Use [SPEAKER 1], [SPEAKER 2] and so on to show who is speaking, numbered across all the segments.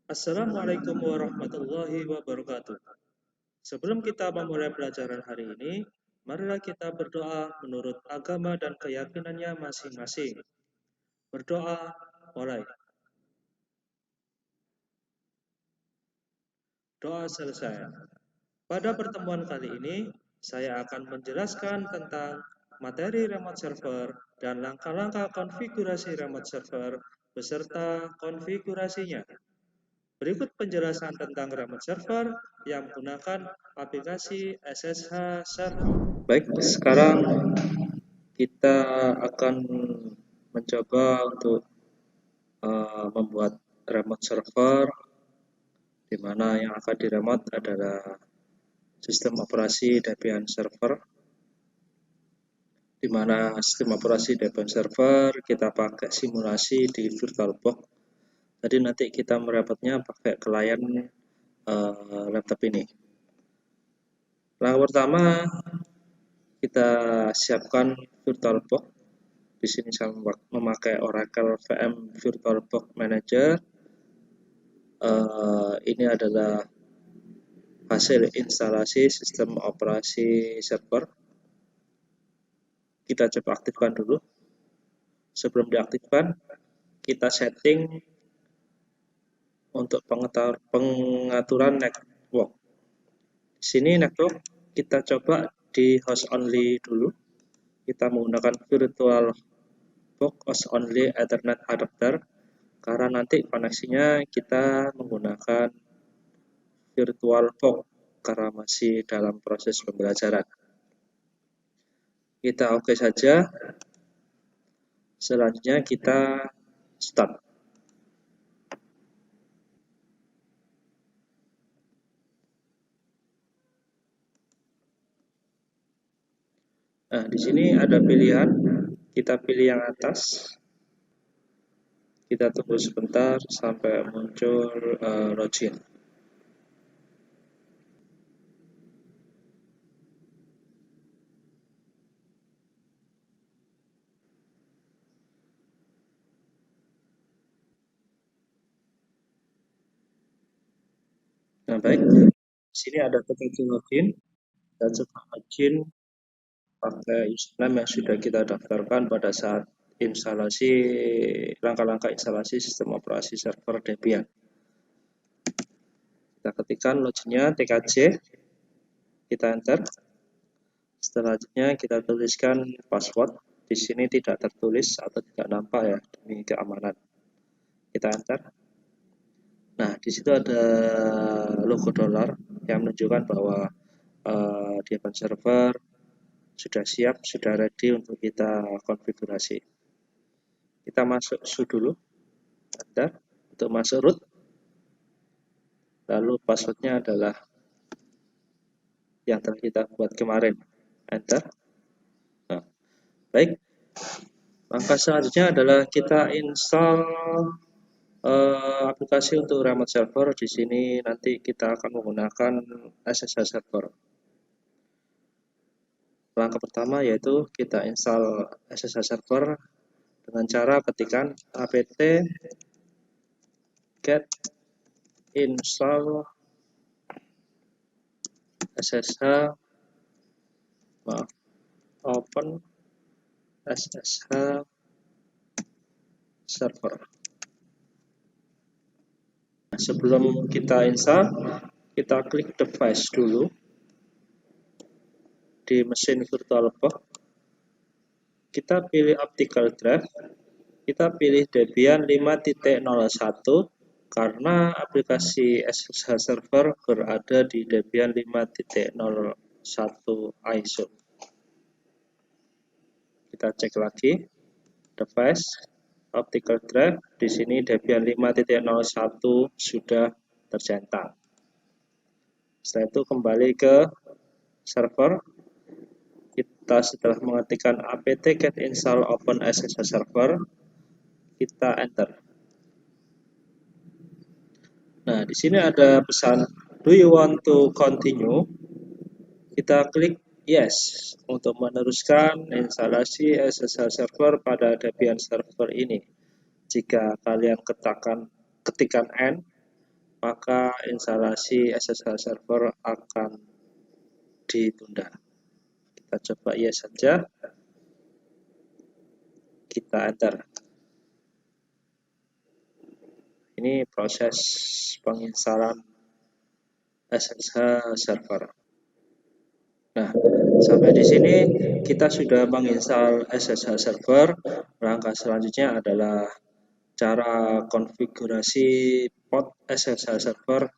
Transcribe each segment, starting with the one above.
[SPEAKER 1] Assalamualaikum warahmatullahi wabarakatuh. Sebelum kita memulai pelajaran hari ini, marilah kita berdoa menurut agama dan keyakinannya masing-masing. Berdoa, mulai. Doa selesai. Pada pertemuan kali ini, saya akan menjelaskan tentang materi remote server dan langkah-langkah konfigurasi remote server beserta konfigurasinya. Berikut penjelasan tentang remote server yang menggunakan aplikasi SSH Server. Baik, sekarang kita akan mencoba untuk membuat remote server, di mana yang akan diremote adalah sistem operasi Debian Server, di mana sistem operasi Debian Server kita pakai simulasi di VirtualBox. Jadi nanti kita merepotnya pakai klien laptop ini. Langkah pertama, kita siapkan VirtualBox. Di sini saya memakai Oracle VM VirtualBox Manager. Ini adalah hasil instalasi sistem operasi server. Kita coba aktifkan dulu. Sebelum diaktifkan, kita setting untuk pengaturan network. Di sini network kita coba di host only dulu. Kita menggunakan VirtualBox host only Ethernet adapter, karena nanti koneksinya kita menggunakan VirtualBox karena masih dalam proses pembelajaran. Kita oke saja. Selanjutnya kita start. Nah, di sini ada pilihan. Kita pilih yang atas. Kita tunggu sebentar sampai muncul login. Nah, baik. Di sini ada petisi login, dan setelah login pakai username yang sudah kita daftarkan pada saat instalasi, langkah-langkah instalasi sistem operasi server Debian. Kita ketikkan loginnya tkj, kita enter. Selanjutnya kita tuliskan password. Di sini tidak tertulis atau tidak nampak ya, demi keamanan. Kita enter. Nah, di situ ada logo dolar yang menunjukkan bahwa Debian server sudah siap, sudah ready untuk kita konfigurasi. Kita masuk sudo dulu, enter. Untuk masuk root, lalu passwordnya adalah yang telah kita buat kemarin, enter. Nah, baik. Langkah selanjutnya adalah kita install aplikasi untuk remote server. Di sini nanti kita akan menggunakan SSH server. Langkah pertama yaitu kita install SSH server dengan cara ketikkan apt get install SSH open SSH server. Nah, sebelum kita install, kita klik device dulu di mesin VirtualBox. Kita pilih optical drive, kita pilih Debian 5.01 karena aplikasi SSH server berada di Debian 5.01 ISO. Kita cek lagi device optical drive, di sini Debian 5.01 sudah tercentang. Setelah itu kembali ke server. Kita setelah mengetikkan apt get install open SSH server, kita enter. Nah, di sini ada pesan do you want to continue? Kita klik yes untuk meneruskan instalasi SSH server pada Debian server ini. Jika kalian ketikan N, maka instalasi SSH server akan ditunda. Kita coba yes saja, kita enter. Ini proses penginstalan SSH server. Nah, sampai di sini kita sudah menginstal SSH server. Langkah selanjutnya adalah cara konfigurasi port SSH server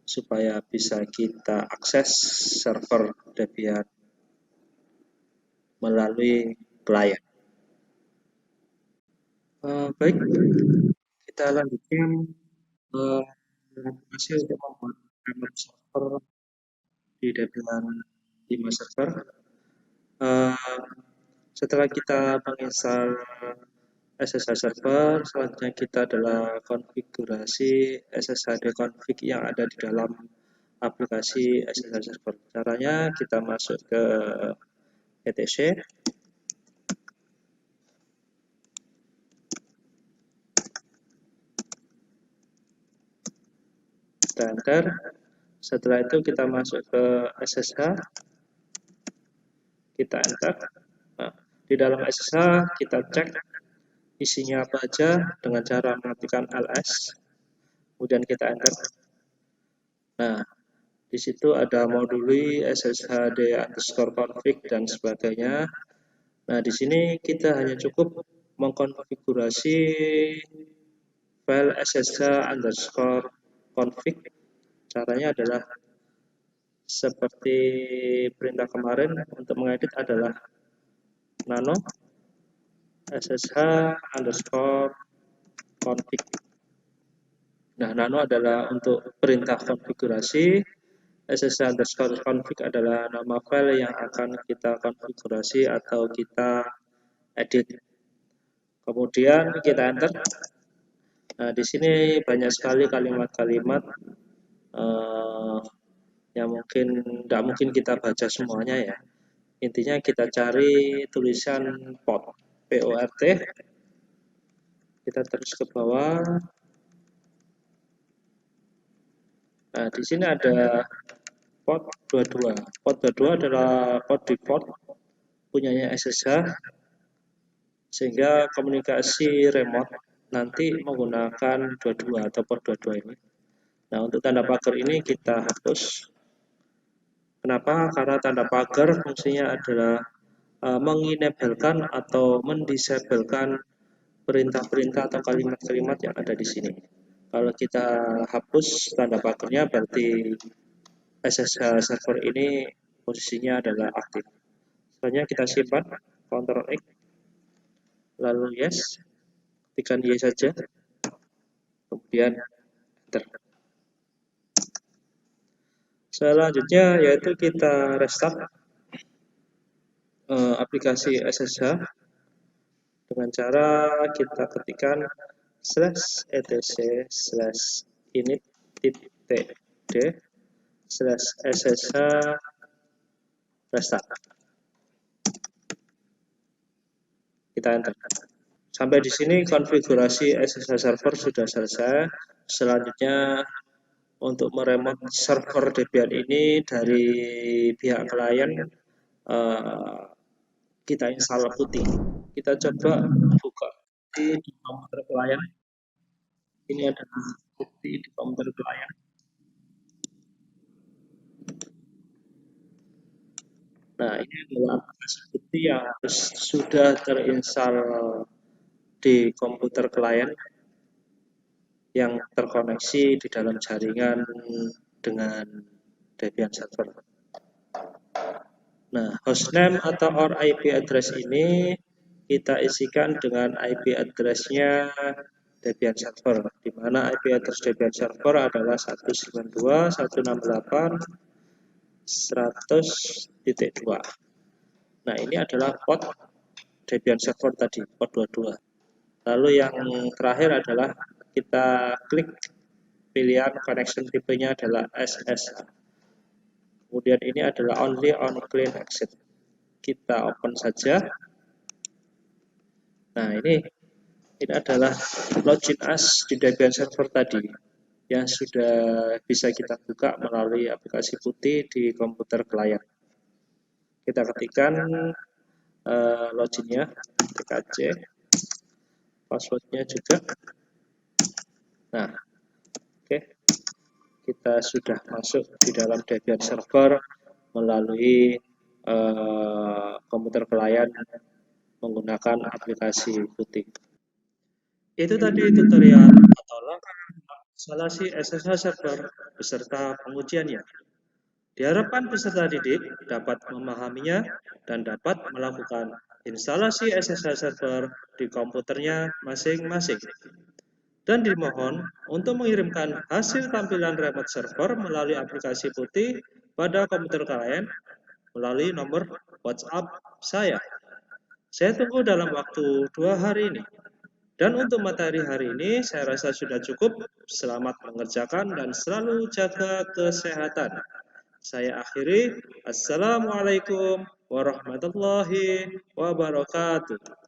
[SPEAKER 1] supaya bisa kita akses server Debian melalui klien. Baik, kita lanjutkan aplikasi untuk membuat remote server di Debian 5 server. Setelah kita menginstal SSH server, selanjutnya kita adalah konfigurasi SSH config yang ada di dalam aplikasi SSH server. Caranya kita masuk ke etc, kita enter. Setelah itu kita masuk ke SSH, kita enter. Nah, di dalam SSH kita cek isinya apa aja dengan cara mengetikkan ls, kemudian kita enter. Nah, di situ ada moduli sshd_config dan sebagainya. Nah, di sini kita hanya cukup mengkonfigurasi file ssh_config. Caranya adalah seperti perintah kemarin, untuk mengedit adalah nano ssh_config. Nah, nano adalah untuk perintah konfigurasi, ssh_config adalah nama file yang akan kita konfigurasi atau kita edit. Kemudian kita enter. Nah, di sini banyak sekali kalimat-kalimat yang tidak mungkin kita baca semuanya ya. Intinya kita cari tulisan port, PORT. Kita terus ke bawah. Nah, di sini ada port 22. Port 22 adalah port default punyanya SSH, sehingga komunikasi remote nanti menggunakan 22 atau port 22 ini. Nah, untuk tanda pagar ini kita hapus. Kenapa? Karena tanda pagar fungsinya adalah mengenablekan atau mendisablekan perintah-perintah atau kalimat-kalimat yang ada di sini. Kalau kita hapus tanda pagarnya, berarti SSH server ini posisinya adalah aktif. Selanjutnya kita simpan, Ctrl X, lalu yes, ketikkan yes saja, kemudian enter. Selanjutnya yaitu kita restart aplikasi SSH dengan cara kita ketikkan /etc/init.d/ssh restart. Kita enter. Sampai di sini konfigurasi SSH server sudah selesai. Selanjutnya untuk meremote server Debian ini dari pihak klien, kita install putih. Kita coba buka di komputer klien. Ini adalah bukti di komputer klien. Nah, ini adalah aplikasi bukti yang sudah terinstall di komputer klien yang terkoneksi di dalam jaringan dengan Debian server. Nah, hostname atau or IP address ini kita isikan dengan IP address-nya Debian server, di mana IP address Debian server adalah 192.168.100.2. Nah, ini adalah port Debian server tadi, port 22. Lalu yang terakhir adalah kita klik pilihan connection tipenya adalah SSH. Kemudian ini adalah only on clean exit. Kita open saja. Nah, ini adalah login as di Debian server tadi. yang sudah bisa kita buka melalui aplikasi Putih di komputer klien. Kita ketikkan loginnya TKC, passwordnya juga. Nah, oke, kita sudah masuk di dalam Debian server melalui komputer klien menggunakan aplikasi Putih. Itu tadi tutorial atau langkah instalasi SSH Server beserta pengujiannya. Diharapkan peserta didik dapat memahaminya dan dapat melakukan instalasi SSH Server di komputernya masing-masing. Dan dimohon untuk mengirimkan hasil tampilan remote server melalui aplikasi Putih pada komputer klien melalui nomor WhatsApp saya. Saya tunggu dalam waktu 2 hari ini. Dan untuk materi hari ini saya rasa sudah cukup. Selamat mengerjakan dan selalu jaga kesehatan. Saya akhiri. Assalamualaikum warahmatullahi wabarakatuh.